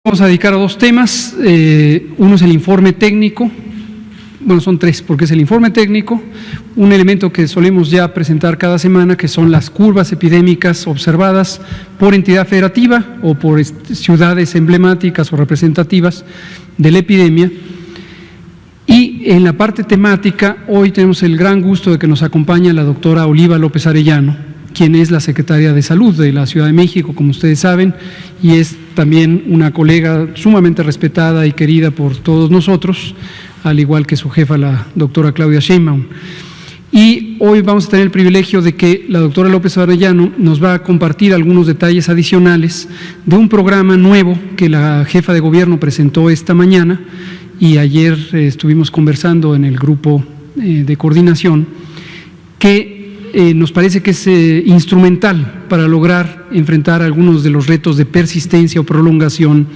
Vamos a dedicar a dos temas. Uno es el informe técnico. Bueno, son tres, porque es el informe técnico, un elemento que solemos ya presentar cada semana, que son las curvas epidémicas observadas por entidad federativa o por ciudades emblemáticas o representativas de la epidemia. Y en la parte temática, hoy tenemos el gran gusto de que nos acompañe la doctora Oliva López Arellano, quien es la secretaria de Salud de la Ciudad de México, como ustedes saben, y es también una colega sumamente respetada y querida por todos nosotros, al igual que su jefa, la doctora Claudia Sheinbaum. Y hoy vamos a tener el privilegio de que la doctora López Arellano nos va a compartir algunos detalles adicionales de un programa nuevo que la jefa de gobierno presentó esta mañana, y ayer estuvimos conversando en el grupo de coordinación, que nos parece que es instrumental para lograr enfrentar algunos de los retos de persistencia o prolongación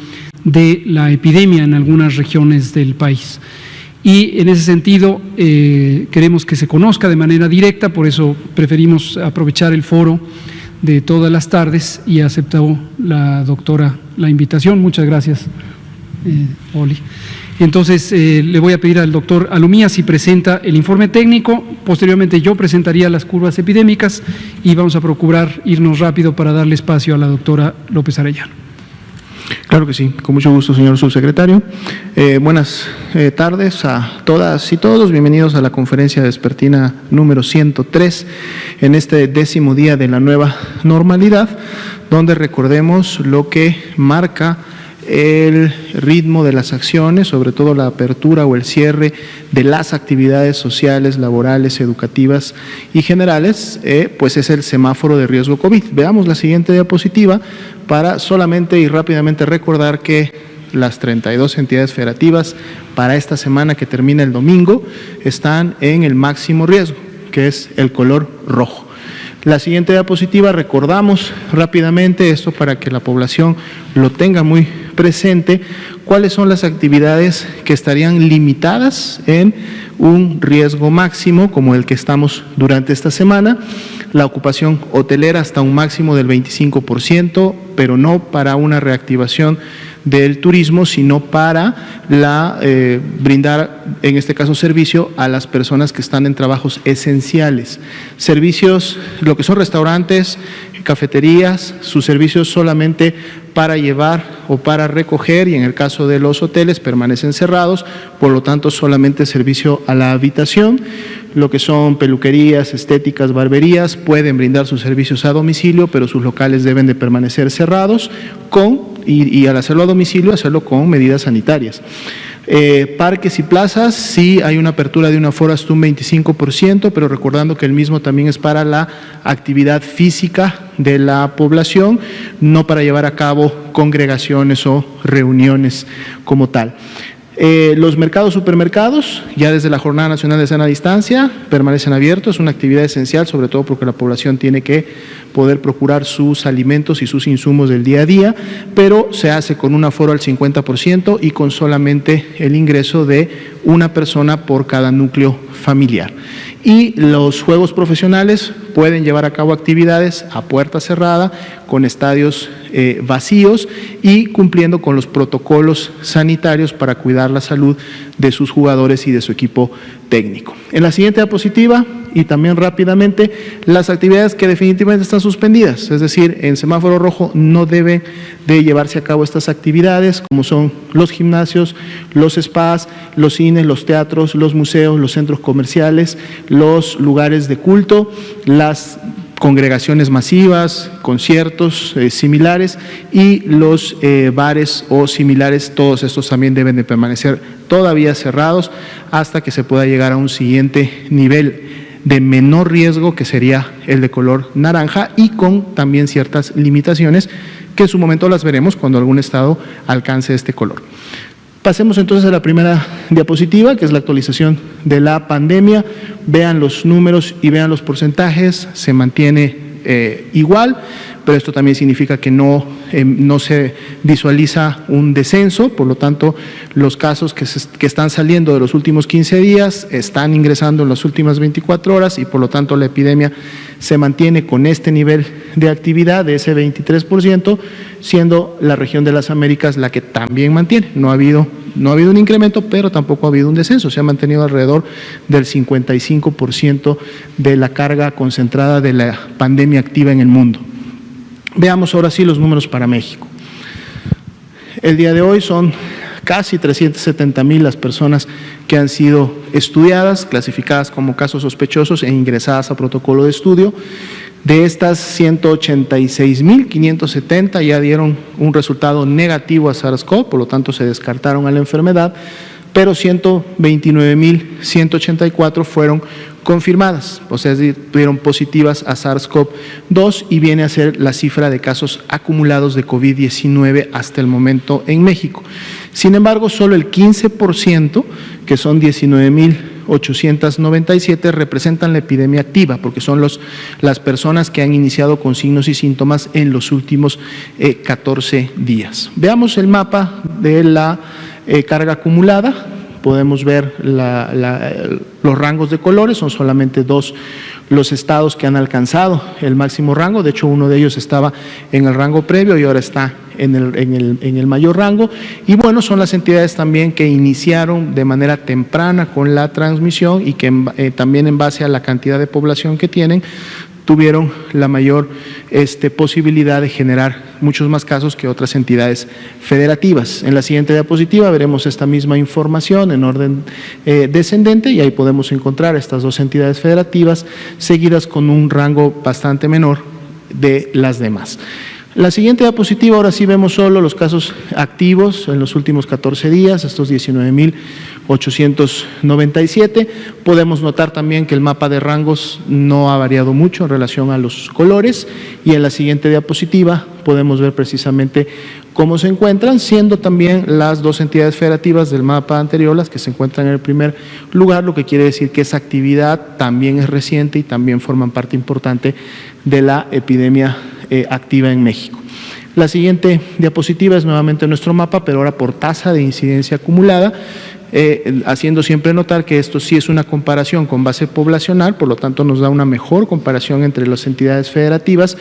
de la epidemia en algunas regiones del país. Y en ese sentido queremos que se conozca de manera directa, por eso preferimos aprovechar el foro de todas las tardes y aceptó la doctora la invitación. Muchas gracias, Oli. Entonces le voy a pedir al doctor Alumía si presenta el informe técnico, posteriormente yo presentaría las curvas epidémicas y vamos a procurar irnos rápido para darle espacio a la doctora López Arellano. Claro que sí, con mucho gusto, señor subsecretario. Buenas tardes a todas y todos, bienvenidos a la conferencia vespertina número 103, en este 10º día de la nueva normalidad, donde recordemos lo que marca el ritmo de las acciones, sobre todo la apertura o el cierre de las actividades sociales, laborales, educativas y generales, pues es el semáforo de riesgo COVID. Veamos la siguiente diapositiva para solamente y rápidamente recordar que las 32 entidades federativas para esta semana que termina el domingo están en el máximo riesgo, que es el color rojo. La siguiente diapositiva, recordamos rápidamente esto para que la población lo tenga muy presente, cuáles son las actividades que estarían limitadas en un riesgo máximo como el que estamos durante esta semana. La ocupación hotelera hasta un máximo del 25%, pero no para una reactivación del turismo, sino para brindar, en este caso, servicio a las personas que están en trabajos esenciales. Servicios, lo que son restaurantes, cafeterías, sus servicios solamente para llevar o para recoger, y en el caso de los hoteles permanecen cerrados, por lo tanto solamente servicio a la habitación. Lo que son peluquerías, estéticas, barberías, pueden brindar sus servicios a domicilio, pero sus locales deben de permanecer cerrados y al hacerlo a domicilio, hacerlo con medidas sanitarias. Parques y plazas, sí hay una apertura de un aforo hasta un 25%, pero recordando que el mismo también es para la actividad física de la población, no para llevar a cabo congregaciones o reuniones como tal. Los mercados, supermercados, ya desde la Jornada Nacional de Sana Distancia, permanecen abiertos, es una actividad esencial, sobre todo porque la población tiene que poder procurar sus alimentos y sus insumos del día a día, pero se hace con un aforo al 50% y con solamente el ingreso de una persona por cada núcleo familiar. Y los juegos profesionales pueden llevar a cabo actividades a puerta cerrada, con estadios vacíos y cumpliendo con los protocolos sanitarios para cuidar la salud de sus jugadores y de su equipo técnico. En la siguiente diapositiva, y también rápidamente, las actividades que definitivamente están suspendidas, es decir, en semáforo rojo no deben de llevarse a cabo estas actividades, como son los gimnasios, los spas, los cines, los teatros, los museos, los centros comerciales, los lugares de culto, las congregaciones masivas, conciertos similares y los bares o similares, todos estos también deben de permanecer todavía cerrados hasta que se pueda llegar a un siguiente nivel de menor riesgo, que sería el de color naranja, y con también ciertas limitaciones que en su momento las veremos cuando algún estado alcance este color. Pasemos entonces a la primera diapositiva, que es la actualización de la pandemia. Vean los números y vean los porcentajes, se mantiene igual. pero esto también significa que no se visualiza un descenso, por lo tanto, los casos que están saliendo de los últimos 15 días están ingresando en las últimas 24 horas y por lo tanto la epidemia se mantiene con este nivel de actividad de ese 23%, siendo la región de las Américas la que también mantiene. No ha habido un incremento, pero tampoco ha habido un descenso. Se ha mantenido alrededor del 55% de la carga concentrada de la pandemia activa en el mundo. Veamos ahora sí los números para México. El día de hoy son casi 370,000 las personas que han sido estudiadas, clasificadas como casos sospechosos e ingresadas a protocolo de estudio. De estas, 186,570 ya dieron un resultado negativo a SARS-CoV, por lo tanto se descartaron a la enfermedad, pero 129,184 fueron confirmadas, o sea, tuvieron positivas a SARS-CoV-2 y viene a ser la cifra de casos acumulados de COVID-19 hasta el momento en México. Sin embargo, solo el 15%, que son 19,897, representan la epidemia activa, porque son las personas que han iniciado con signos y síntomas en los últimos 14 días. Veamos el mapa de la carga acumulada. Podemos ver los rangos de colores, son solamente 2 los estados que han alcanzado el máximo rango. De hecho, uno de ellos estaba en el rango previo y ahora está en el mayor rango. Y bueno, son las entidades también que iniciaron de manera temprana con la transmisión y que también en base a la cantidad de población que tienen, tuvieron la mayor posibilidad de generar muchos más casos que otras entidades federativas. En la siguiente diapositiva veremos esta misma información en orden descendente y ahí podemos encontrar estas 2 entidades federativas seguidas con un rango bastante menor de las demás. La siguiente diapositiva, ahora sí vemos solo los casos activos en los últimos 14 días, estos 19,897. Podemos notar también que el mapa de rangos no ha variado mucho en relación a los colores y en la siguiente diapositiva podemos ver precisamente cómo se encuentran, siendo también las 2 entidades federativas del mapa anterior las que se encuentran en el primer lugar, lo que quiere decir que esa actividad también es reciente y también forman parte importante de la epidemia activa en México. La siguiente diapositiva es nuevamente nuestro mapa, pero ahora por tasa de incidencia acumulada, haciendo siempre notar que esto sí es una comparación con base poblacional, por lo tanto nos da una mejor comparación entre las entidades federativas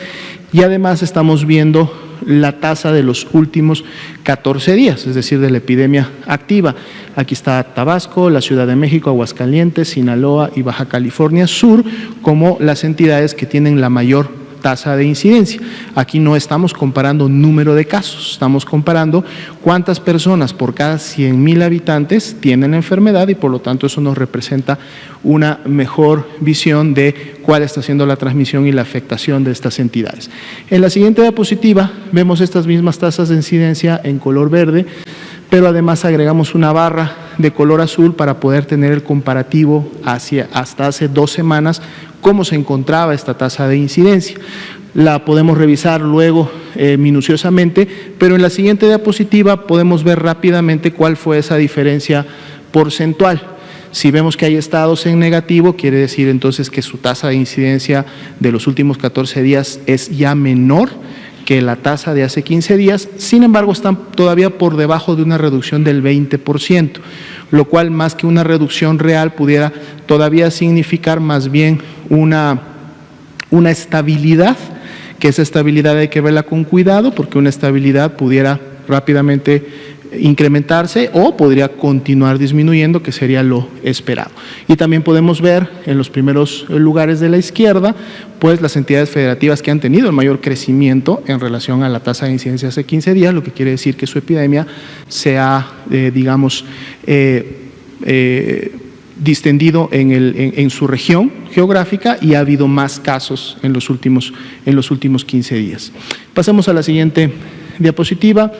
y además estamos viendo la tasa de los últimos 14 días, es decir, de la epidemia activa. Aquí está Tabasco, la Ciudad de México, Aguascalientes, Sinaloa y Baja California Sur como las entidades que tienen la mayor tasa de incidencia. Aquí no estamos comparando número de casos, estamos comparando cuántas personas por cada 100,000 habitantes tienen la enfermedad y por lo tanto eso nos representa una mejor visión de cuál está siendo la transmisión y la afectación de estas entidades. En la siguiente diapositiva vemos estas mismas tasas de incidencia en color verde, pero además agregamos una barra de color azul para poder tener el comparativo hasta hace 2 semanas, cómo se encontraba esta tasa de incidencia. La podemos revisar luego minuciosamente, pero en la siguiente diapositiva podemos ver rápidamente cuál fue esa diferencia porcentual. Si vemos que hay estados en negativo, quiere decir entonces que su tasa de incidencia de los últimos 14 días es ya menor que la tasa de hace 15 días, sin embargo están todavía por debajo de una reducción del 20%, lo cual más que una reducción real pudiera todavía significar más bien una estabilidad, que esa estabilidad hay que verla con cuidado porque una estabilidad pudiera rápidamente incrementarse o podría continuar disminuyendo, que sería lo esperado. Y también podemos ver en los primeros lugares de la izquierda, pues las entidades federativas que han tenido el mayor crecimiento en relación a la tasa de incidencia hace 15 días, lo que quiere decir que su epidemia se ha, distendido en su región geográfica y ha habido más casos en los últimos 15 días. Pasemos a la siguiente diapositiva.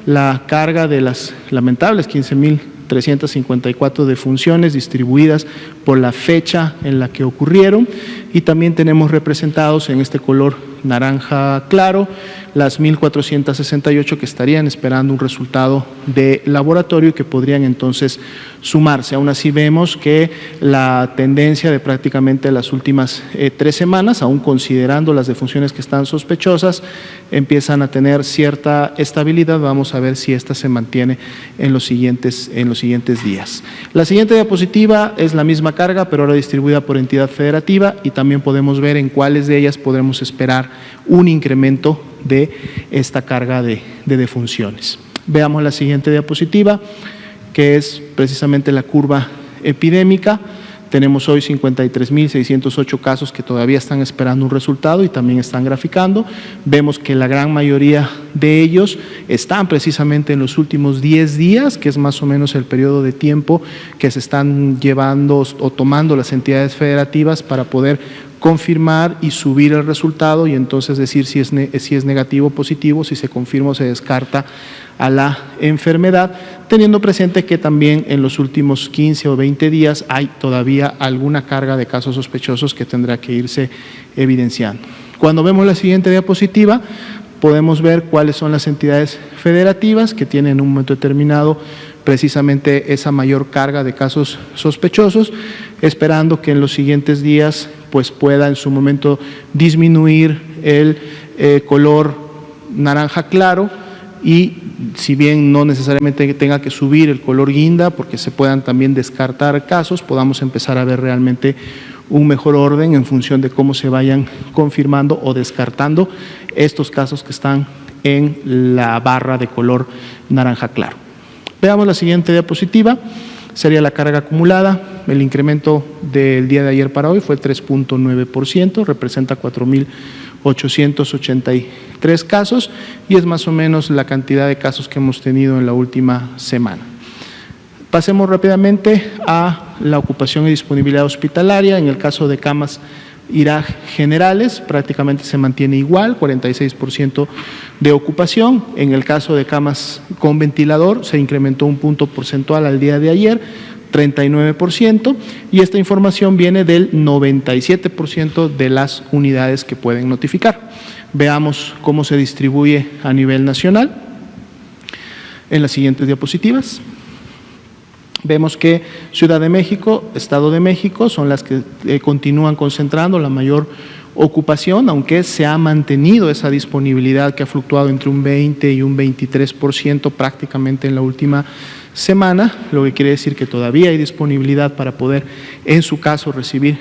La carga de las lamentables 15,354 defunciones distribuidas por la fecha en la que ocurrieron, y también tenemos representados en este color naranja claro las 1.468 que estarían esperando un resultado de laboratorio y que podrían entonces sumarse. Aún así vemos que la tendencia de prácticamente las últimas 3 semanas, aún considerando las defunciones que están sospechosas, empiezan a tener cierta estabilidad. Vamos a ver si esta se mantiene en los siguientes días. La siguiente diapositiva es la misma carga, pero ahora distribuida por entidad federativa, y también podemos ver en cuáles de ellas podremos esperar un incremento de esta carga de defunciones. Veamos la siguiente diapositiva, que es precisamente la curva epidémica. Tenemos hoy 53.608 casos que todavía están esperando un resultado y también están graficando. Vemos que la gran mayoría de ellos están precisamente en los últimos 10 días, que es más o menos el periodo de tiempo que se están llevando o tomando las entidades federativas para poder confirmar y subir el resultado, y entonces decir si es negativo o positivo, si se confirma o se descarta a la enfermedad, teniendo presente que también en los últimos 15 o 20 días hay todavía alguna carga de casos sospechosos que tendrá que irse evidenciando. Cuando vemos la siguiente diapositiva, podemos ver cuáles son las entidades federativas que tienen en un momento determinado precisamente esa mayor carga de casos sospechosos, esperando que en los siguientes días pues pueda en su momento disminuir el color naranja claro, y si bien no necesariamente tenga que subir el color guinda porque se puedan también descartar casos, podamos empezar a ver realmente un mejor orden en función de cómo se vayan confirmando o descartando estos casos que están en la barra de color naranja claro. Veamos la siguiente diapositiva, sería la carga acumulada. El incremento del día de ayer para hoy fue 3.9%, representa 4.883 casos y es más o menos la cantidad de casos que hemos tenido en la última semana. Pasemos rápidamente a la ocupación y disponibilidad hospitalaria. En el caso de camas IRAG generales, prácticamente se mantiene igual, 46% de ocupación. En el caso de camas con ventilador, se incrementó un punto porcentual al día de ayer, 39%, y esta información viene del 97% de las unidades que pueden notificar. Veamos cómo se distribuye a nivel nacional en las siguientes diapositivas. Vemos que Ciudad de México, Estado de México son las que continúan concentrando la mayor ocupación, aunque se ha mantenido esa disponibilidad que ha fluctuado entre un 20 y un 23% prácticamente en la última semana, lo que quiere decir que todavía hay disponibilidad para poder, en su caso, recibir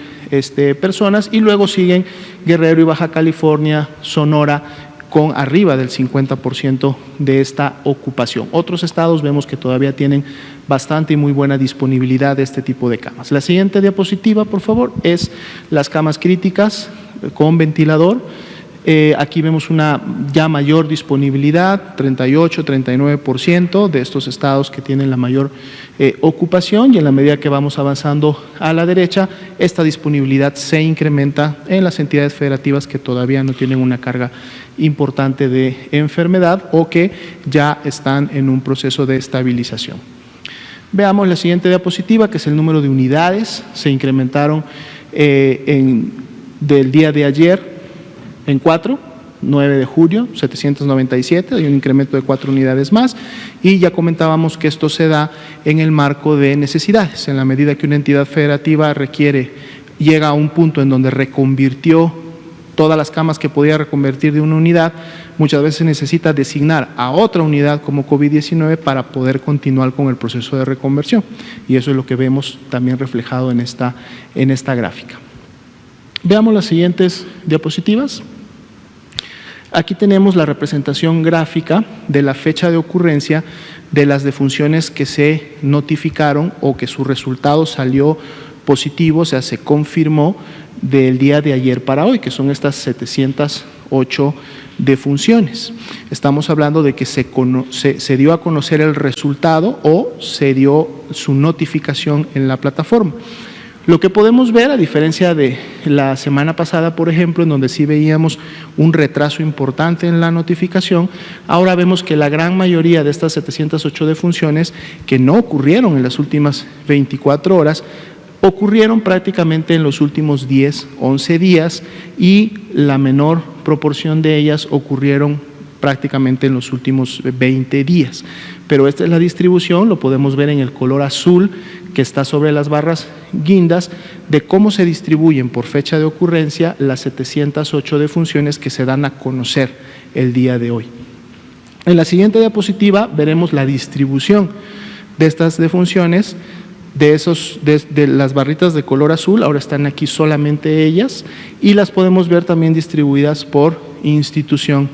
personas, y luego siguen Guerrero y Baja California, Sonora, con arriba del 50% de esta ocupación. Otros estados vemos que todavía tienen bastante y muy buena disponibilidad de este tipo de camas. La siguiente diapositiva, por favor, es las camas críticas con ventilador. Aquí vemos una ya mayor disponibilidad, 38-39% de estos estados que tienen la mayor ocupación, y en la medida que vamos avanzando a la derecha, esta disponibilidad se incrementa en las entidades federativas que todavía no tienen una carga importante de enfermedad o que ya están en un proceso de estabilización. Veamos la siguiente diapositiva, que es el número de unidades. Se incrementaron del día de ayer en 9 de julio, 797, hay un incremento de 4 unidades más, y ya comentábamos que esto se da en el marco de necesidades. En la medida que una entidad federativa llega a un punto en donde reconvirtió todas las camas que podía reconvertir de una unidad, muchas veces necesita designar a otra unidad como COVID-19 para poder continuar con el proceso de reconversión, y eso es lo que vemos también reflejado en esta gráfica. Veamos las siguientes diapositivas. Aquí tenemos la representación gráfica de la fecha de ocurrencia de las defunciones que se notificaron o que su resultado salió positivo, o sea, se confirmó del día de ayer para hoy, que son estas 708 defunciones. Estamos hablando de que se dio a conocer el resultado o se dio su notificación en la plataforma. Lo que podemos ver, a diferencia de la semana pasada, por ejemplo, en donde sí veíamos un retraso importante en la notificación, ahora vemos que la gran mayoría de estas 708 defunciones que no ocurrieron en las últimas 24 horas ocurrieron prácticamente en los últimos 10, 11 días y la menor proporción de ellas ocurrieron prácticamente en los últimos 20 días. Pero esta es la distribución, lo podemos ver en el color azul que está sobre las barras guindas, de cómo se distribuyen por fecha de ocurrencia las 708 defunciones que se dan a conocer el día de hoy. En la siguiente diapositiva veremos la distribución de estas defunciones, de las barritas de color azul. Ahora están aquí solamente ellas y las podemos ver también distribuidas por institución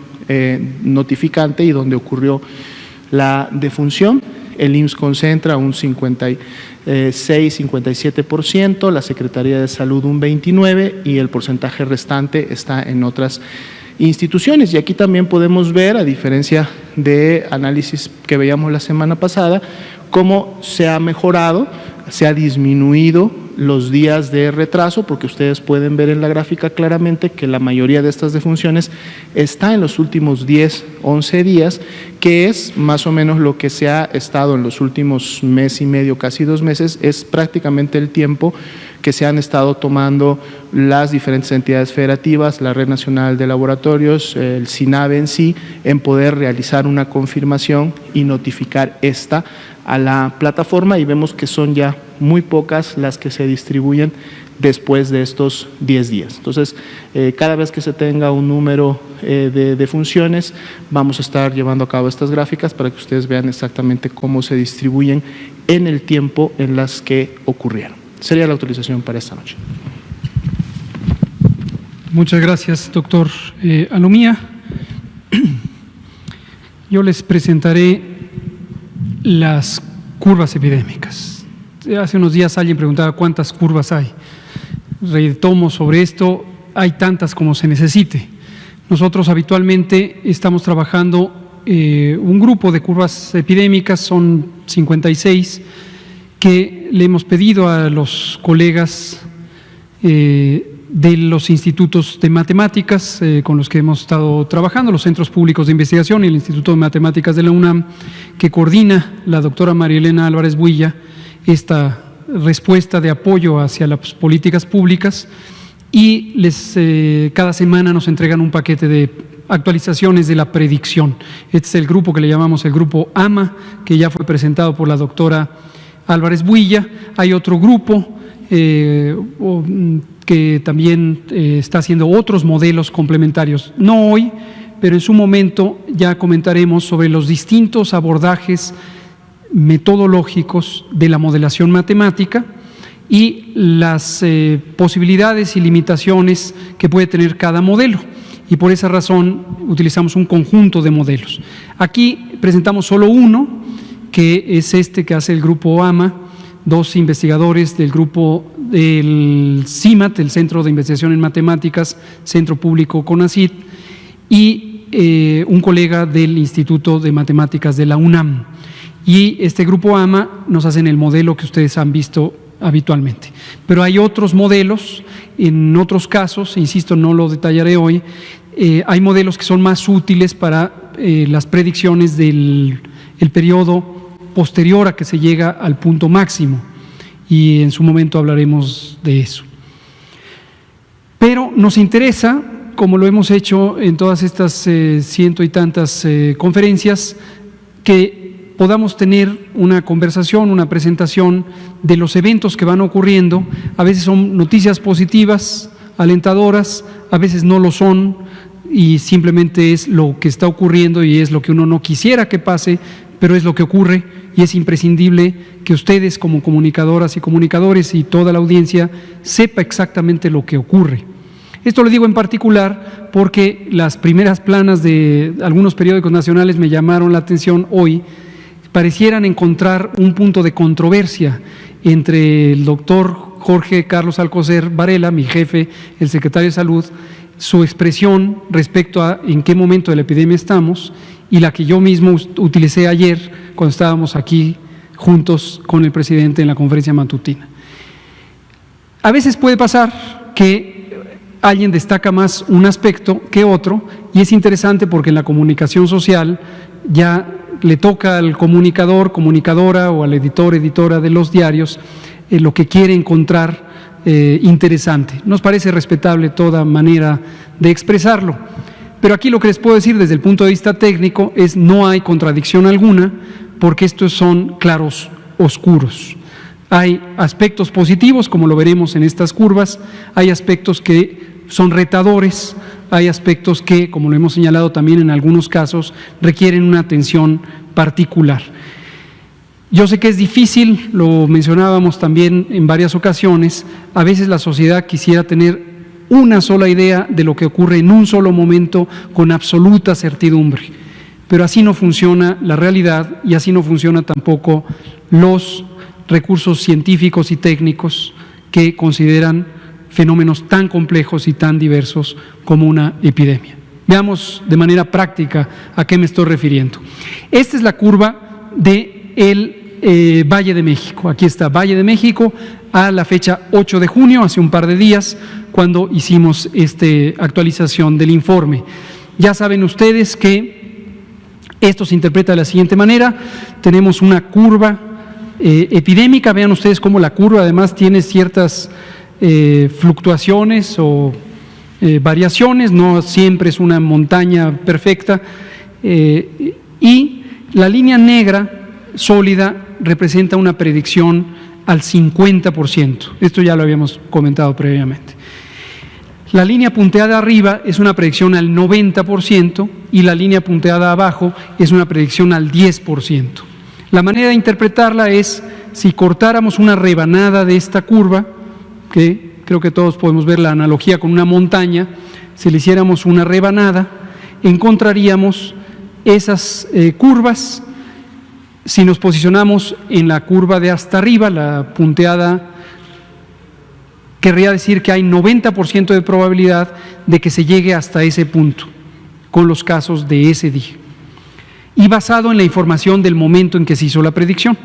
notificante y donde ocurrió la defunción. El IMSS concentra un 56-57%, la Secretaría de Salud un 29% y el porcentaje restante está en otras instituciones. Y aquí también podemos ver, a diferencia de análisis que veíamos la semana pasada, cómo se ha mejorado, se ha disminuido los días de retraso, porque ustedes pueden ver en la gráfica claramente que la mayoría de estas defunciones está en los últimos 10, 11 días, que es más o menos lo que se ha estado en los últimos mes y medio, casi 2 meses, es prácticamente el tiempo que se han estado tomando las diferentes entidades federativas, la Red Nacional de Laboratorios, el SINAVE en sí, en poder realizar una confirmación y notificar esta a la plataforma, y vemos que son ya muy pocas las que se distribuyen después de estos 10 días. Entonces, cada vez que se tenga un número de funciones, vamos a estar llevando a cabo estas gráficas para que ustedes vean exactamente cómo se distribuyen en el tiempo en las que ocurrieron. Sería la autorización para esta noche. Muchas gracias, doctor Alomía. Yo les presentaré las curvas epidémicas. Hace unos días alguien preguntaba cuántas curvas hay. Retomo sobre esto, hay tantas como se necesite. Nosotros habitualmente estamos trabajando un grupo de curvas epidémicas, son 56, que le hemos pedido a los colegas de los institutos de matemáticas con los que hemos estado trabajando, los centros públicos de investigación y el Instituto de Matemáticas de la UNAM, que coordina la doctora María Elena Álvarez Builla esta respuesta de apoyo hacia las políticas públicas, y cada semana nos entregan un paquete de actualizaciones de la predicción. Este es el grupo que le llamamos el grupo AMA, que ya fue presentado por la doctora Álvarez Builla. Hay otro grupo que también está haciendo otros modelos complementarios. No hoy, pero en su momento ya comentaremos sobre los distintos abordajes metodológicos de la modelación matemática y las posibilidades y limitaciones que puede tener cada modelo. Y por esa razón utilizamos un conjunto de modelos. Aquí presentamos solo uno, que es este que hace el grupo AMA, 2 investigadores del grupo del CIMAT, el Centro de Investigación en Matemáticas, Centro Público CONACYT, y un colega del Instituto de Matemáticas de la UNAM. Y este grupo AMA nos hacen el modelo que ustedes han visto habitualmente. Pero hay otros modelos, en otros casos, insisto, no lo detallaré hoy, hay modelos que son más útiles para las predicciones del periodo posterior a que se llega al punto máximo, y en su momento hablaremos de eso. Pero nos interesa, como lo hemos hecho en todas estas ciento y tantas conferencias, que podamos tener una conversación, una presentación de los eventos que van ocurriendo. A veces son noticias positivas, alentadoras, a veces no lo son, y simplemente es lo que está ocurriendo y es lo que uno no quisiera que pase, pero es lo que ocurre, y es imprescindible que ustedes como comunicadoras y comunicadores y toda la audiencia sepa exactamente lo que ocurre. Esto lo digo en particular porque las primeras planas de algunos periódicos nacionales me llamaron la atención hoy. Parecieran encontrar un punto de controversia entre el doctor Jorge Carlos Alcocer Varela, mi jefe, el secretario de Salud, su expresión respecto a en qué momento de la epidemia estamos, y la que yo mismo utilicé ayer cuando estábamos aquí juntos con el presidente en la conferencia matutina. A veces puede pasar que alguien destaca más un aspecto que otro, y es interesante porque en la comunicación social ya le toca al comunicador, comunicadora o al editor, editora de los diarios lo que quiere encontrar interesante. Nos parece respetable toda manera de expresarlo, pero aquí lo que les puedo decir desde el punto de vista técnico es no hay contradicción alguna, porque estos son claros oscuros. Hay aspectos positivos, como lo veremos en estas curvas, hay aspectos que son retadores, hay aspectos que, como lo hemos señalado también en algunos casos, requieren una atención particular. Yo sé que es difícil, lo mencionábamos también en varias ocasiones, a veces la sociedad quisiera tener una sola idea de lo que ocurre en un solo momento con absoluta certidumbre, pero así no funciona la realidad y así no funciona tampoco los recursos científicos y técnicos que consideran fenómenos tan complejos y tan diversos como una epidemia. Veamos de manera práctica a qué me estoy refiriendo. Esta es la curva del Valle de México. Aquí está Valle de México a la fecha 8 de junio, hace un par de días, cuando hicimos esta actualización del informe. Ya saben ustedes que esto se interpreta de la siguiente manera. Tenemos una curva epidémica. Vean ustedes cómo la curva además tiene ciertas fluctuaciones o variaciones, no siempre es una montaña perfecta, y la línea negra sólida representa una predicción al 50%. Esto ya lo habíamos comentado previamente. La línea punteada arriba es una predicción al 90% y la línea punteada abajo es una predicción al 10%. La manera de interpretarla es, si cortáramos una rebanada de esta curva, que creo que todos podemos ver la analogía con una montaña, si le hiciéramos una rebanada, encontraríamos esas curvas. Si nos posicionamos en la curva de hasta arriba, la punteada, querría decir que hay 90% de probabilidad de que se llegue hasta ese punto, con los casos de ese día, y basado en la información del momento en que se hizo la predicción.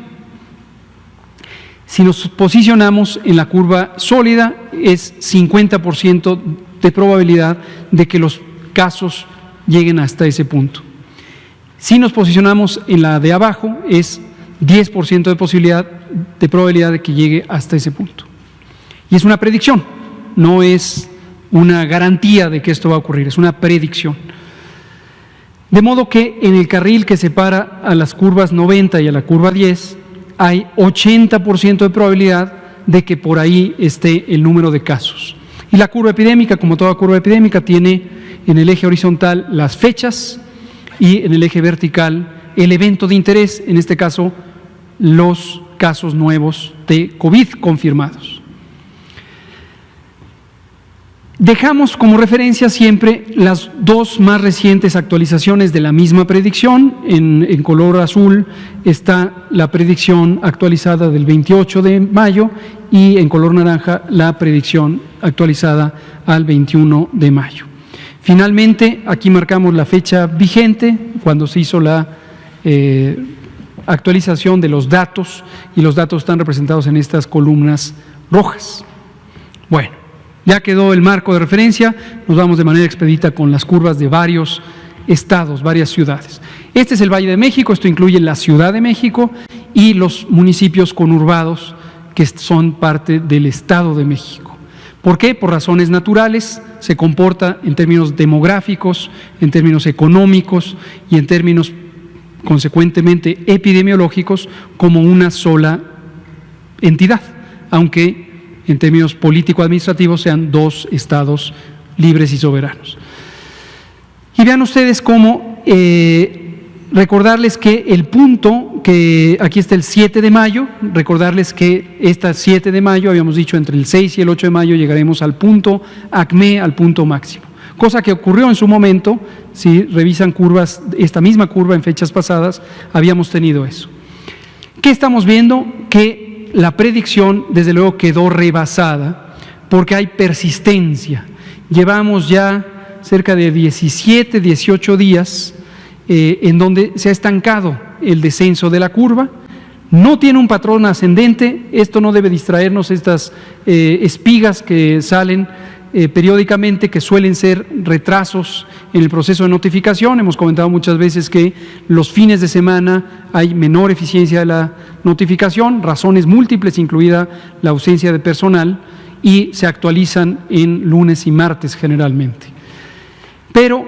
Si nos posicionamos en la curva sólida, es 50% de probabilidad de que los casos lleguen hasta ese punto. Si nos posicionamos en la de abajo, es 10% de probabilidad de que llegue hasta ese punto. Y es una predicción, no es una garantía de que esto va a ocurrir, es una predicción. De modo que en el carril que separa a las curvas 90 y a la curva 10, hay 80% de probabilidad de que por ahí esté el número de casos. Y la curva epidémica, como toda curva epidémica, tiene en el eje horizontal las fechas y en el eje vertical el evento de interés, en este caso los casos nuevos de COVID confirmados. Dejamos como referencia siempre las dos más recientes actualizaciones de la misma predicción. En color azul está la predicción actualizada del 28 de mayo y en color naranja la predicción actualizada al 21 de mayo. Finalmente, aquí marcamos la fecha vigente, cuando se hizo la actualización de los datos, y los datos están representados en estas columnas rojas. Bueno, ya quedó el marco de referencia, nos vamos de manera expedita con las curvas de varios estados, varias ciudades. Este es el Valle de México, esto incluye la Ciudad de México y los municipios conurbados que son parte del Estado de México. ¿Por qué? Por razones naturales, se comporta en términos demográficos, en términos económicos y en términos consecuentemente epidemiológicos como una sola entidad, aunque en términos político-administrativos sean dos estados libres y soberanos. Y vean ustedes cómo recordarles que el punto, que aquí está el 7 de mayo, recordarles que esta 7 de mayo, habíamos dicho entre el 6 y el 8 de mayo llegaremos al punto acme, al punto máximo. Cosa que ocurrió en su momento, si revisan curvas, esta misma curva en fechas pasadas, habíamos tenido eso. ¿Qué estamos viendo? Que la predicción, desde luego, quedó rebasada porque hay persistencia. Llevamos ya cerca de 17, 18 días en donde se ha estancado el descenso de la curva, no tiene un patrón ascendente. Esto no debe distraernos, estas espigas que salen periódicamente, que suelen ser retrasos en el proceso de notificación. Hemos comentado muchas veces que los fines de semana hay menor eficiencia de la notificación, razones múltiples, incluida la ausencia de personal, y se actualizan en lunes y martes generalmente. Pero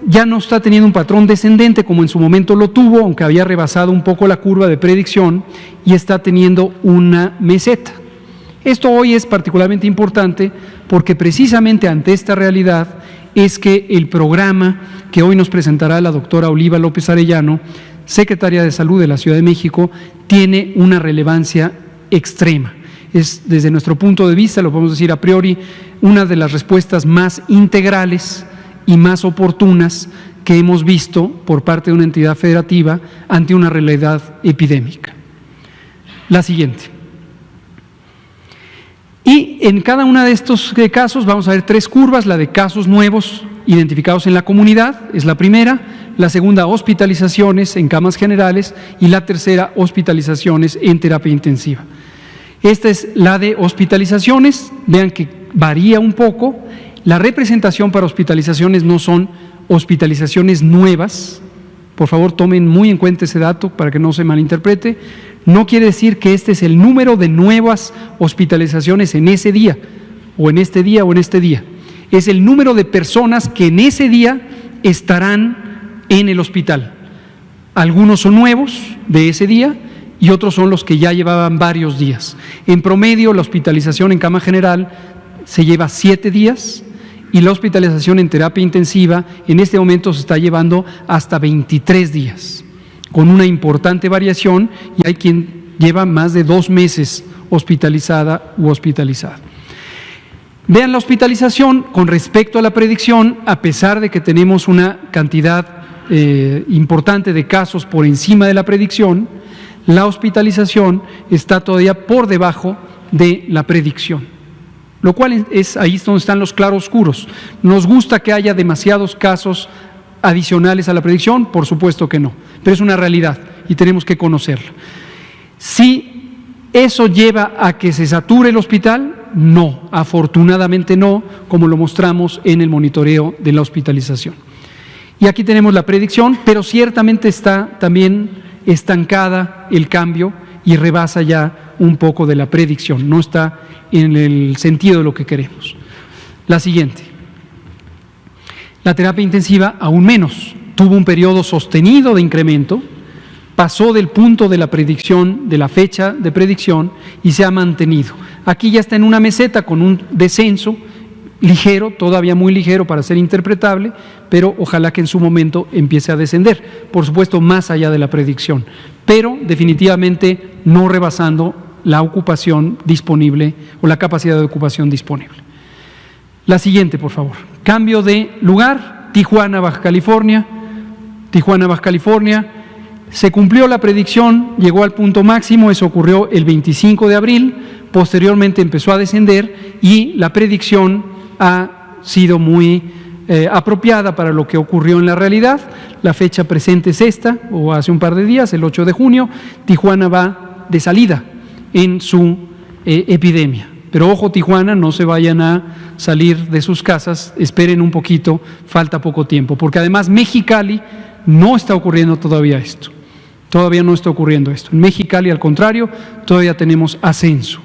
ya no está teniendo un patrón descendente como en su momento lo tuvo, aunque había rebasado un poco la curva de predicción, y está teniendo una meseta. Esto hoy es particularmente importante porque precisamente ante esta realidad es que el programa que hoy nos presentará la doctora Oliva López Arellano, secretaria de Salud de la Ciudad de México, tiene una relevancia extrema. Es, desde nuestro punto de vista, lo podemos decir a priori, una de las respuestas más integrales y más oportunas que hemos visto por parte de una entidad federativa ante una realidad epidémica. La siguiente. Y en cada uno de estos casos vamos a ver tres curvas: la de casos nuevos identificados en la comunidad, es la primera; la segunda, hospitalizaciones en camas generales; y la tercera, hospitalizaciones en terapia intensiva. Esta es la de hospitalizaciones. Vean que varía un poco. La representación para hospitalizaciones no son hospitalizaciones nuevas. Por favor, tomen muy en cuenta ese dato para que no se malinterprete. No quiere decir que este es el número de nuevas hospitalizaciones en ese día, o en este día, o en este día. Es el número de personas que en ese día estarán en el hospital. Algunos son nuevos de ese día y otros son los que ya llevaban varios días. En promedio, la hospitalización en cama general se lleva 7 días y la hospitalización en terapia intensiva en este momento se está llevando hasta 23 días, con una importante variación, y hay quien lleva más de 2 meses hospitalizada u hospitalizado. Vean la hospitalización con respecto a la predicción. A pesar de que tenemos una cantidad importante de casos por encima de la predicción, la hospitalización está todavía por debajo de la predicción, lo cual es ahí donde están los claroscuros. ¿Nos gusta que haya demasiados casos adicionales a la predicción? Por supuesto que no, pero es una realidad y tenemos que conocerla. ¿Si eso lleva a que se sature el hospital? No, afortunadamente no, como lo mostramos en el monitoreo de la hospitalización. Y aquí tenemos la predicción, pero ciertamente está también estancada el cambio y rebasa ya un poco de la predicción, no está en el sentido de lo que queremos. La siguiente. La terapia intensiva aún menos, tuvo un periodo sostenido de incremento, pasó del punto de la predicción, de la fecha de predicción, y se ha mantenido. Aquí ya está en una meseta con un descenso ligero, todavía muy ligero para ser interpretable, pero ojalá que en su momento empiece a descender, por supuesto más allá de la predicción, pero definitivamente no rebasando la ocupación disponible o la capacidad de ocupación disponible. La siguiente, por favor. Cambio de lugar, Tijuana, Baja California. Tijuana, Baja California. Se cumplió la predicción, llegó al punto máximo, eso ocurrió el 25 de abril, posteriormente empezó a descender y la predicción ha sido muy apropiada para lo que ocurrió en la realidad. La fecha presente es esta, o hace un par de días, el 8 de junio, Tijuana va de salida en su epidemia. Pero ojo, Tijuana, no se vayan a salir de sus casas, esperen un poquito, falta poco tiempo, porque además Mexicali no está ocurriendo todavía esto. Todavía no está ocurriendo esto. En Mexicali, al contrario, todavía tenemos ascenso.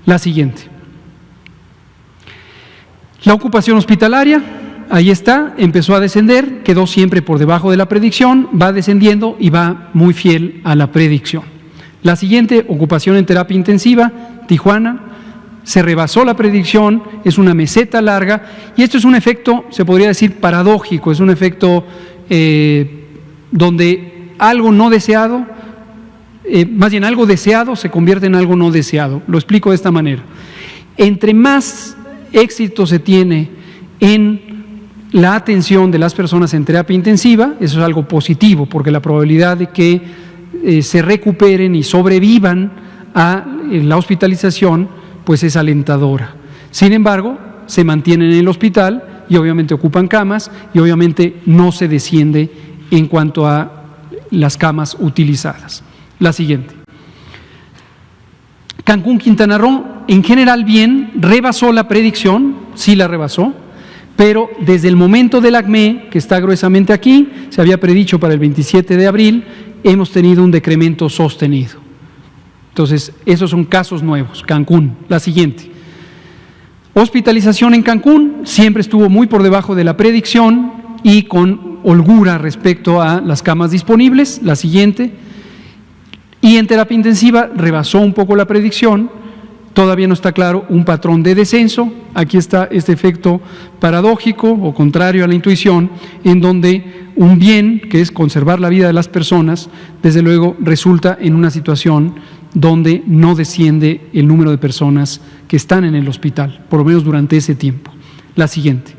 La siguiente. La ocupación hospitalaria, ahí está, empezó a descender, quedó siempre por debajo de la predicción, va descendiendo y va muy fiel a la predicción. La siguiente, ocupación en terapia intensiva, Tijuana, se rebasó la predicción, es una meseta larga, y esto es un efecto, se podría decir, paradójico, es un efecto donde algo no deseado, más bien algo deseado se convierte en algo no deseado. Lo explico de esta manera. Entre más éxito se tiene en la atención de las personas en terapia intensiva, eso es algo positivo, porque la probabilidad de que se recuperen y sobrevivan a la hospitalización, pues es alentadora. Sin embargo, se mantienen en el hospital y obviamente ocupan camas y obviamente no se desciende en cuanto a las camas utilizadas. La siguiente. Cancún, Quintana Roo, en general bien, rebasó la predicción, sí la rebasó, pero desde el momento del ACME, que está gruesamente aquí, se había predicho para el 27 de abril, hemos tenido un decremento sostenido. Entonces, esos son casos nuevos. Cancún, la siguiente. Hospitalización en Cancún, siempre estuvo muy por debajo de la predicción y con holgura respecto a las camas disponibles, la siguiente. Y en terapia intensiva rebasó un poco la predicción, todavía no está claro un patrón de descenso. Aquí está este efecto paradójico o contrario a la intuición, en donde un bien, que es conservar la vida de las personas, desde luego resulta en una situación donde no desciende el número de personas que están en el hospital, por lo menos durante ese tiempo. La siguiente.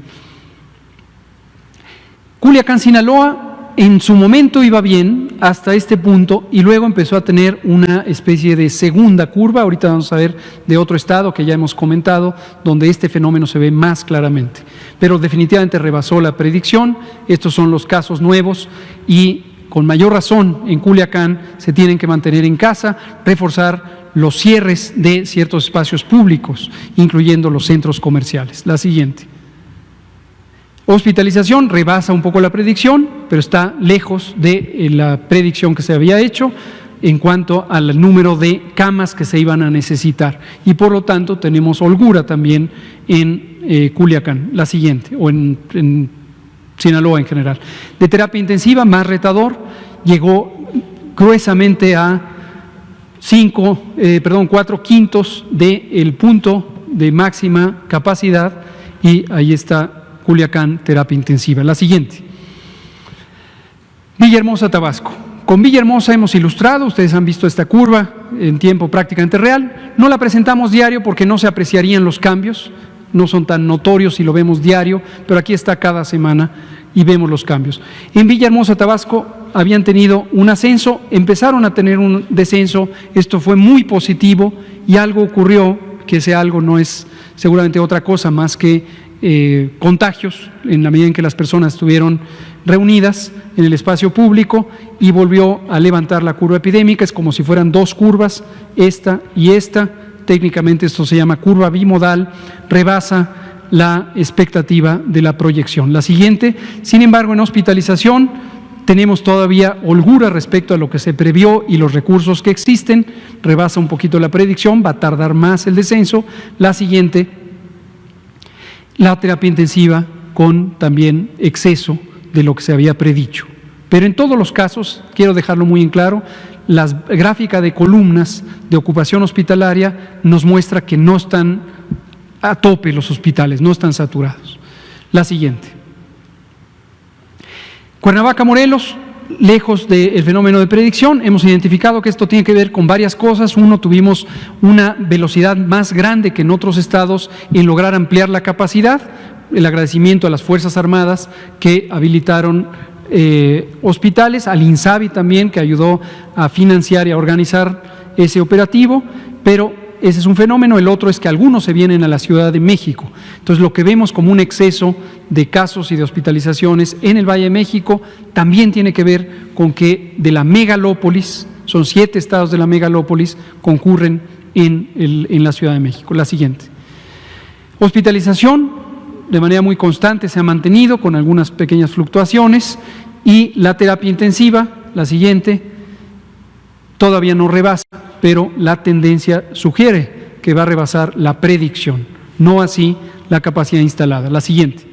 Culiacán, Sinaloa, en su momento iba bien hasta este punto y luego empezó a tener una especie de segunda curva. Ahorita vamos a ver de otro estado que ya hemos comentado, donde este fenómeno se ve más claramente. Pero definitivamente rebasó la predicción. Estos son los casos nuevos y con mayor razón en Culiacán se tienen que mantener en casa, reforzar los cierres de ciertos espacios públicos, incluyendo los centros comerciales. La siguiente. Hospitalización rebasa un poco la predicción, pero está lejos de la predicción que se había hecho en cuanto al número de camas que se iban a necesitar. Y por lo tanto tenemos holgura también en Culiacán, la siguiente, o en Sinaloa en general. De terapia intensiva, más retador, llegó gruesamente a 4/5 del punto de máxima capacidad y ahí está Culiacán, terapia intensiva. La siguiente. Villahermosa, Tabasco. Con Villahermosa hemos ilustrado, ustedes han visto esta curva en tiempo prácticamente real. No la presentamos diario porque no se apreciarían los cambios, no son tan notorios si lo vemos diario, pero aquí está cada semana y vemos los cambios. En Villahermosa, Tabasco, habían tenido un ascenso, empezaron a tener un descenso, esto fue muy positivo y algo ocurrió, que ese algo no es seguramente otra cosa más que contagios, en la medida en que las personas estuvieron reunidas en el espacio público y volvió a levantar la curva epidémica. Es como si fueran dos curvas, esta y esta. Técnicamente esto se llama curva bimodal, rebasa la expectativa de la proyección. La siguiente, sin embargo, en hospitalización tenemos todavía holgura respecto a lo que se previó y los recursos que existen, rebasa un poquito la predicción, va a tardar más el descenso. La siguiente, la terapia intensiva con también exceso de lo que se había predicho. Pero en todos los casos, quiero dejarlo muy en claro, la gráfica de columnas de ocupación hospitalaria nos muestra que no están a tope los hospitales, no están saturados. La siguiente. Cuernavaca, Morelos, lejos del fenómeno de predicción, hemos identificado que esto tiene que ver con varias cosas. Uno, tuvimos una velocidad más grande que en otros estados en lograr ampliar la capacidad, el agradecimiento a las Fuerzas Armadas que habilitaron hospitales, al INSABI también, que ayudó a financiar y a organizar ese operativo, pero ese es un fenómeno. El otro es que algunos se vienen a la Ciudad de México. Entonces, lo que vemos como un exceso de casos y de hospitalizaciones en el Valle de México también tiene que ver con que de la megalópolis, son 7 estados de la megalópolis, concurren en la Ciudad de México. La siguiente. Hospitalización, de manera muy constante, se ha mantenido con algunas pequeñas fluctuaciones, y la terapia intensiva, la siguiente, todavía no rebasa, pero la tendencia sugiere que va a rebasar la predicción, no así la capacidad instalada. La siguiente.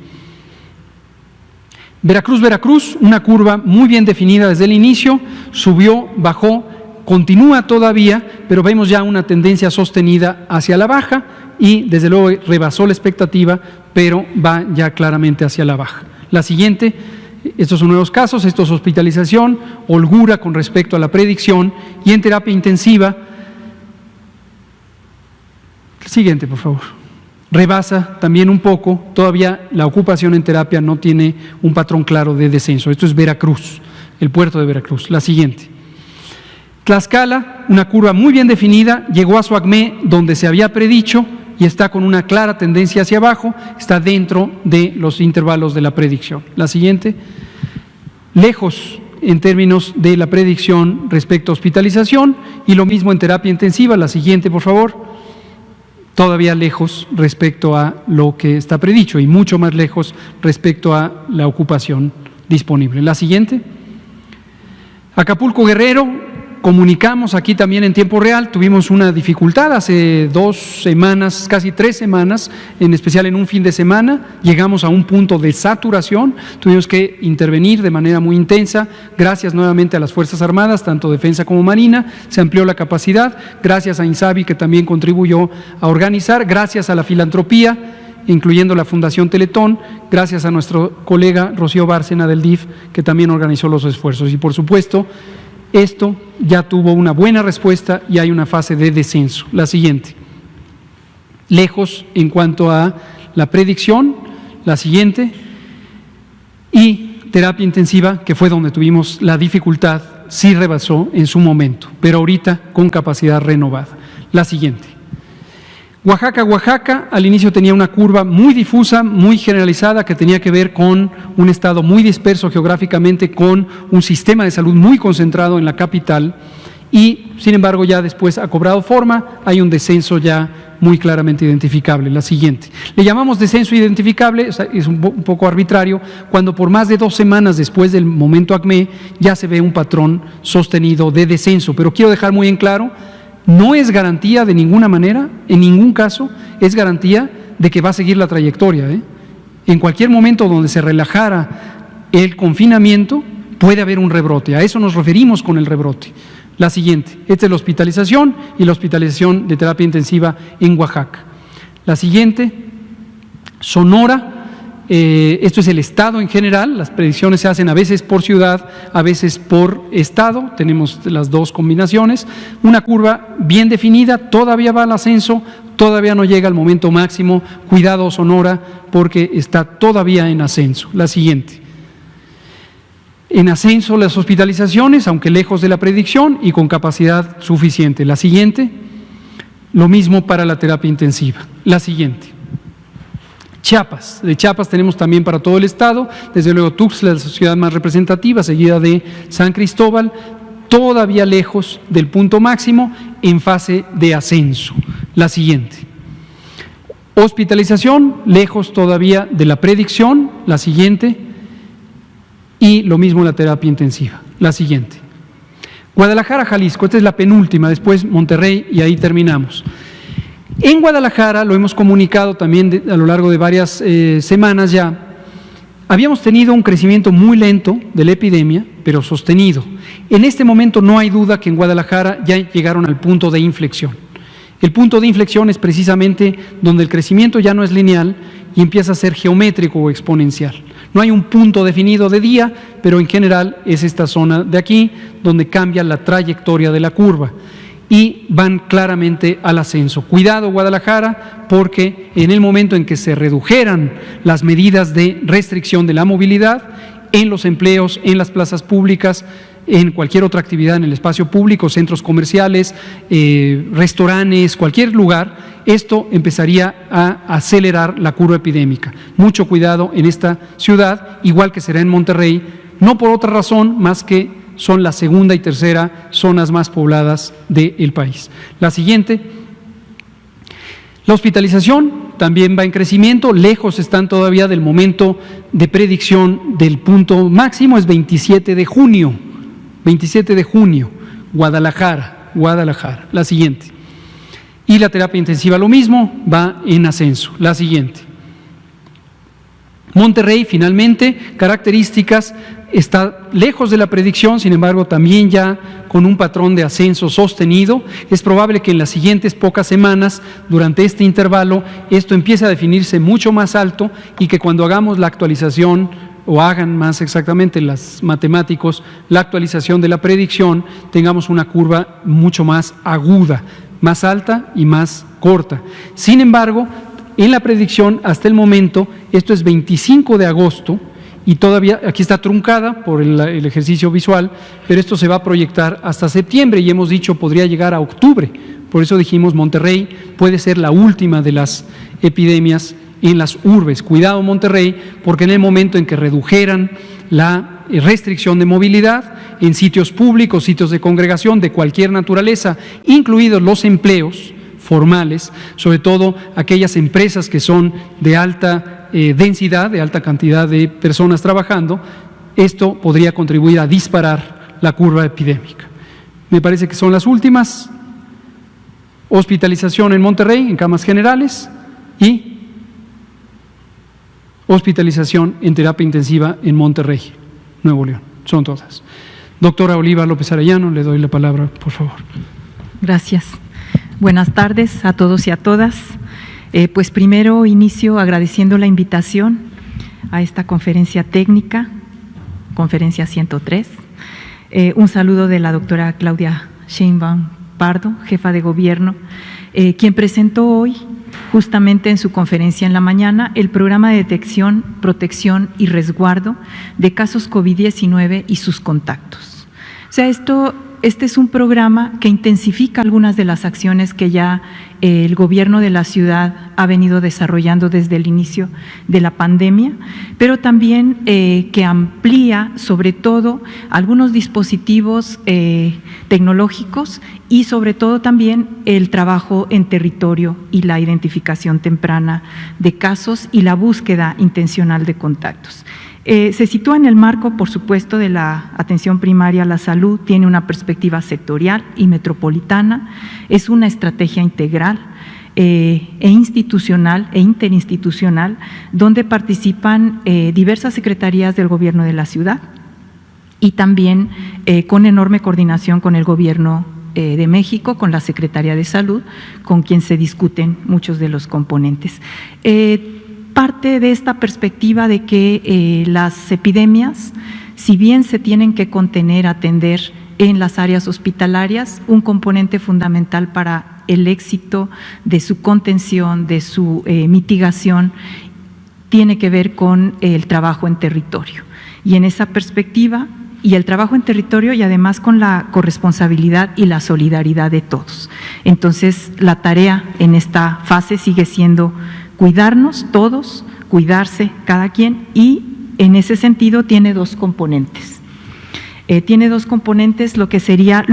Veracruz, una curva muy bien definida desde el inicio, subió, bajó, continúa todavía, pero vemos ya una tendencia sostenida hacia la baja y desde luego rebasó la expectativa, pero va ya claramente hacia la baja. La siguiente. Estos son nuevos casos, esto es hospitalización, holgura con respecto a la predicción, y en terapia intensiva, siguiente por favor, rebasa también un poco, todavía la ocupación en terapia no tiene un patrón claro de descenso. Esto es Veracruz, el puerto de Veracruz. La siguiente. Tlaxcala, una curva muy bien definida, llegó a su acmé donde se había predicho y está con una clara tendencia hacia abajo, está dentro de los intervalos de la predicción. La siguiente, lejos en términos de la predicción respecto a hospitalización, y lo mismo en terapia intensiva. La siguiente, por favor. todavía lejos respecto a lo que está predicho y mucho más lejos respecto a la ocupación disponible. La siguiente. Acapulco Guerrero, comunicamos aquí también en tiempo real, tuvimos una dificultad hace 2 semanas, casi 3 semanas, en especial en un fin de semana, llegamos a un punto de saturación, tuvimos que intervenir de manera muy intensa, gracias nuevamente a las Fuerzas Armadas, tanto Defensa como Marina, se amplió la capacidad, gracias a INSABI que también contribuyó a organizar, gracias a la filantropía, incluyendo la Fundación Teletón, gracias a nuestro colega Rocío Bárcena del DIF, que también organizó los esfuerzos. Y por supuesto, esto ya tuvo una buena respuesta y hay una fase de descenso. La siguiente. Lejos en cuanto a la predicción. La siguiente. Y terapia intensiva, que fue donde tuvimos la dificultad, sí rebasó en su momento, pero ahorita con capacidad renovada. La siguiente. Oaxaca, al inicio tenía una curva muy difusa, muy generalizada, que tenía que ver con un estado muy disperso geográficamente, con un sistema de salud muy concentrado en la capital y, sin embargo, ya después ha cobrado forma, hay un descenso ya muy claramente identificable. La siguiente. Le llamamos descenso identificable, es un poco arbitrario, cuando por más de 2 semanas después del momento ACME ya se ve un patrón sostenido de descenso, pero quiero dejar muy en claro, no es garantía de ninguna manera, en ningún caso es garantía de que va a seguir la trayectoria. En cualquier momento donde se relajara el confinamiento puede haber un rebrote, a eso nos referimos con el rebrote. La siguiente, esta es la hospitalización y la hospitalización de terapia intensiva en Oaxaca. La siguiente, Sonora. Esto es el estado en general, las predicciones se hacen a veces por ciudad, a veces por estado, tenemos las dos combinaciones, una curva bien definida, todavía va al ascenso, todavía no llega al momento máximo, cuidado Sonora porque está todavía en ascenso. La siguiente. En ascenso las hospitalizaciones, aunque lejos de la predicción y con capacidad suficiente. La siguiente, lo mismo para la terapia intensiva. La siguiente. Chiapas, de Chiapas tenemos también para todo el estado, desde luego Tuxtla, la ciudad más representativa, seguida de San Cristóbal, todavía lejos del punto máximo, en fase de ascenso. La siguiente. Hospitalización, lejos todavía de la predicción. La siguiente. Y lo mismo la terapia intensiva. La siguiente. Guadalajara, Jalisco, esta es la penúltima, después Monterrey y ahí terminamos. En Guadalajara, lo hemos comunicado también a lo largo de varias semanas ya, habíamos tenido un crecimiento muy lento de la epidemia, pero sostenido. En este momento no hay duda que en Guadalajara ya llegaron al punto de inflexión. El punto de inflexión es precisamente donde el crecimiento ya no es lineal y empieza a ser geométrico o exponencial. No hay un punto definido de día, pero en general es esta zona de aquí donde cambia la trayectoria de la curva y van claramente al ascenso. Cuidado Guadalajara, porque en el momento en que se redujeran las medidas de restricción de la movilidad, en los empleos, en las plazas públicas, en cualquier otra actividad en el espacio público, centros comerciales, restaurantes, cualquier lugar, esto empezaría a acelerar la curva epidémica. Mucho cuidado en esta ciudad, igual que será en Monterrey, no por otra razón más que son la segunda y tercera zonas más pobladas del país. La siguiente, la hospitalización también va en crecimiento, lejos están todavía del momento de predicción del punto máximo, es 27 de junio, Guadalajara. La siguiente. Y la terapia intensiva lo mismo, va en ascenso. La siguiente. Monterrey, finalmente, características, está lejos de la predicción, sin embargo, también ya con un patrón de ascenso sostenido. Es probable que en las siguientes pocas semanas, durante este intervalo, esto empiece a definirse mucho más alto y que cuando hagamos la actualización, o hagan más exactamente los matemáticos, la actualización de la predicción, tengamos una curva mucho más aguda, más alta y más corta. Sin embargo, en la predicción, hasta el momento, esto es 25 de agosto, y todavía, aquí está truncada por el ejercicio visual, pero esto se va a proyectar hasta septiembre y hemos dicho podría llegar a octubre. Por eso dijimos Monterrey puede ser la última de las epidemias en las urbes. Cuidado Monterrey, porque en el momento en que redujeran la restricción de movilidad en sitios públicos, sitios de congregación de cualquier naturaleza, incluidos los empleos, formales, sobre todo aquellas empresas que son de alta densidad, de alta cantidad de personas trabajando. Esto podría contribuir a disparar la curva epidémica. Me parece que son las últimas. Hospitalización en Monterrey, en camas generales, y hospitalización en terapia intensiva en Monterrey, Nuevo León. Son todas. Doctora Oliva López Arellano, le doy la palabra, por favor. Gracias. Buenas tardes a todos y a todas. Pues primero inicio agradeciendo la invitación a esta conferencia técnica, conferencia 103. Un saludo de la doctora Claudia Sheinbaum Pardo, jefa de gobierno, quien presentó hoy, justamente en su conferencia en la mañana, el programa de detección, protección y resguardo de casos COVID-19 y sus contactos. O sea, este es un programa que intensifica algunas de las acciones que ya el gobierno de la ciudad ha venido desarrollando desde el inicio de la pandemia, pero también que amplía sobre todo algunos dispositivos tecnológicos y sobre todo también el trabajo en territorio y la identificación temprana de casos y la búsqueda intencional de contactos. Se sitúa en el marco, por supuesto, de la atención primaria a la salud, tiene una perspectiva sectorial y metropolitana, es una estrategia integral institucional e interinstitucional, donde participan diversas secretarías del gobierno de la ciudad y también con enorme coordinación con el gobierno de México, con la Secretaría de Salud, con quien se discuten muchos de los componentes. Parte de esta perspectiva de que las epidemias, si bien se tienen que contener, atender en las áreas hospitalarias, un componente fundamental para el éxito de su contención, de su mitigación, tiene que ver con el trabajo en territorio. Y en esa perspectiva, y el trabajo en territorio y además con la corresponsabilidad y la solidaridad de todos. Entonces, la tarea en esta fase sigue siendo cuidarnos todos, cuidarse cada quien, y en ese sentido tiene dos componentes. Tiene dos componentes, lo que sería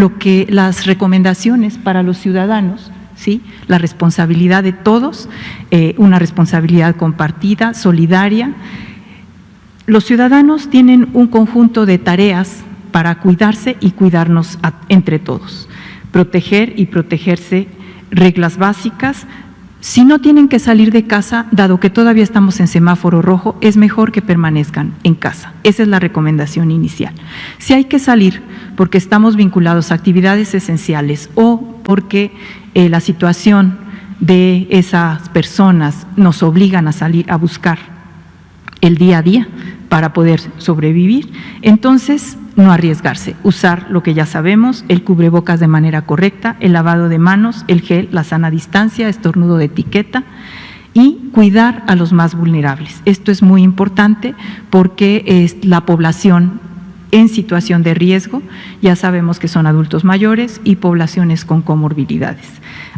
las recomendaciones para los ciudadanos, ¿sí? La responsabilidad de todos, una responsabilidad compartida, solidaria. Los ciudadanos tienen un conjunto de tareas para cuidarse y cuidarnos entre todos, proteger y protegerse, reglas básicas. Si no tienen que salir de casa, dado que todavía estamos en semáforo rojo, es mejor que permanezcan en casa. Esa es la recomendación inicial. Si hay que salir porque estamos vinculados a actividades esenciales o porque la situación de esas personas nos obligan a salir a buscar el día a día para poder sobrevivir, entonces no arriesgarse, usar lo que ya sabemos, el cubrebocas de manera correcta, el lavado de manos, el gel, la sana distancia, estornudo de etiqueta y cuidar a los más vulnerables. Esto es muy importante porque es la población en situación de riesgo, ya sabemos que son adultos mayores y poblaciones con comorbilidades.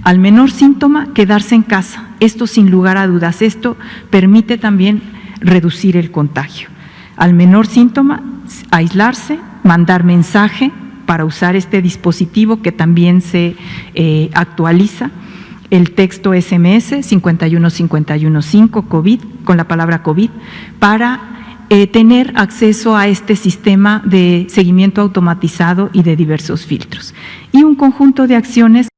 Al menor síntoma, quedarse en casa, esto sin lugar a dudas, esto permite también reducir el contagio. Al menor síntoma, aislarse, mandar mensaje para usar este dispositivo que también se actualiza, el texto SMS 51515 COVID, con la palabra COVID, para tener acceso a este sistema de seguimiento automatizado y de diversos filtros. Y un conjunto de acciones